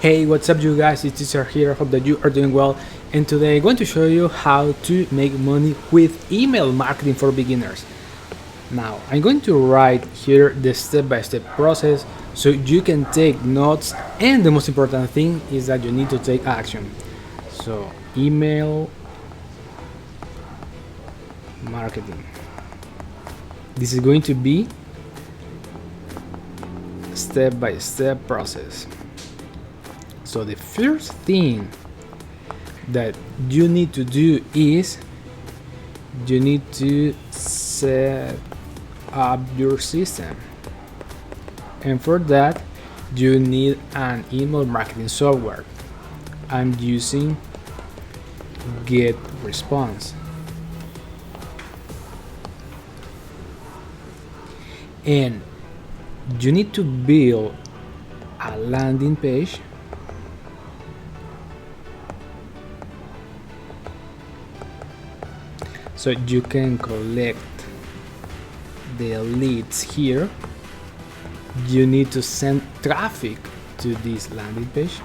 Hey, what's up you guys, it's Cesar here, hope that you are doing well, and today I'm going to show you how to make money with email marketing for beginners. Now, I'm going to write here the step-by-step process so you can take notes, and the most important thing is that you need to take action. So, email marketing. This is going to be step-by-step process. So the first thing that you need to do is you need to set up your system, and for that you need an email marketing software. I'm using Getresponse, and you need to build a landing page so you can collect the leads here. You need to send traffic to this landing page,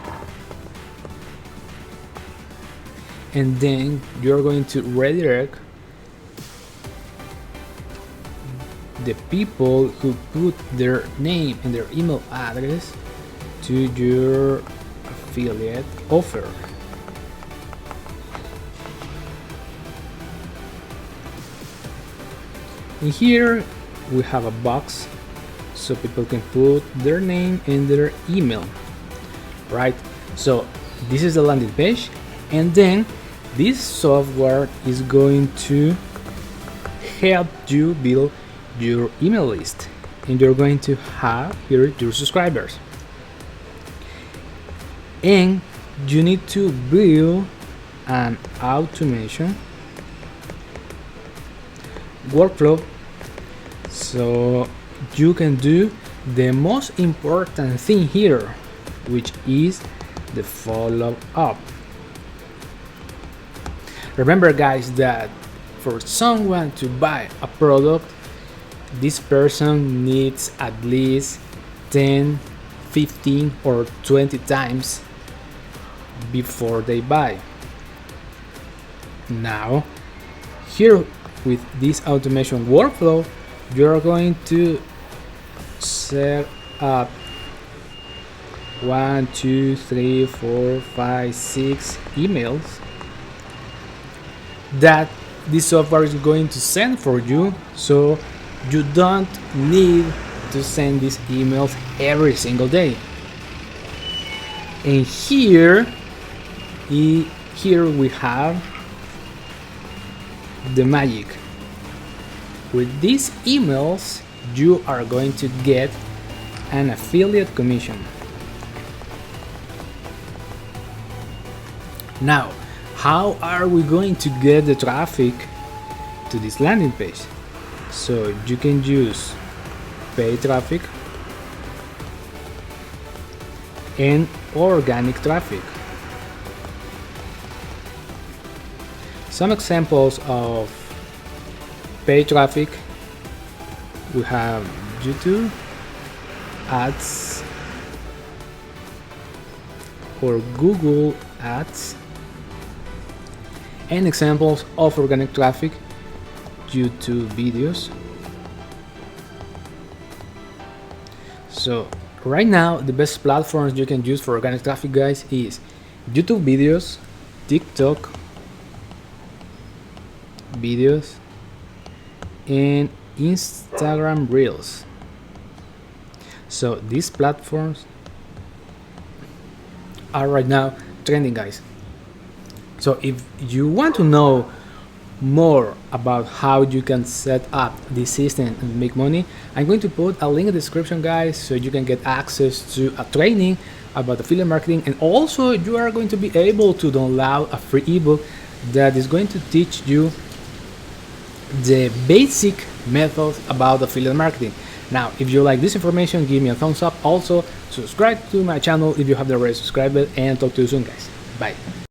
and then you're going to redirect the people who put their name and their email address to your affiliate offer. And here we have a box so people can put their name and their email, right? So this is the landing page, and then this software is going to help you build your email list, and you're going to have here your subscribers, and you need to build an automation workflow so you can do the most important thing here, which is the follow-up. Remember guys, that for someone to buy a product, this person needs at least 10, 15 or 20 times before they buy. Now here with this automation workflow, you're going to set up 1, 2, 3, 4, 5, 6 emails that this software is going to send for you, so you don't need to send these emails every single day. And here we have the magic. With these emails, you are going to get an affiliate commission. Now, how are we going to get the traffic to this landing page? So you can use paid traffic and organic traffic. Some examples of paid traffic: we have YouTube ads or Google ads, and examples of organic traffic: YouTube videos. So right now the best platforms you can use for organic traffic, guys, is YouTube videos, TikTok videos, and Instagram Reels. So these platforms are right now trending, guys. So if you want to know more about how you can set up this system and make money, I'm going to put a link in the description, guys, so you can get access to a training about affiliate marketing, and also you are going to be able to download a free ebook that is going to teach you the basic methods about affiliate marketing. Now, if you like this information, give me a thumbs up. Also, subscribe to my channel if you haven't already subscribed, and talk to you soon, guys. Bye.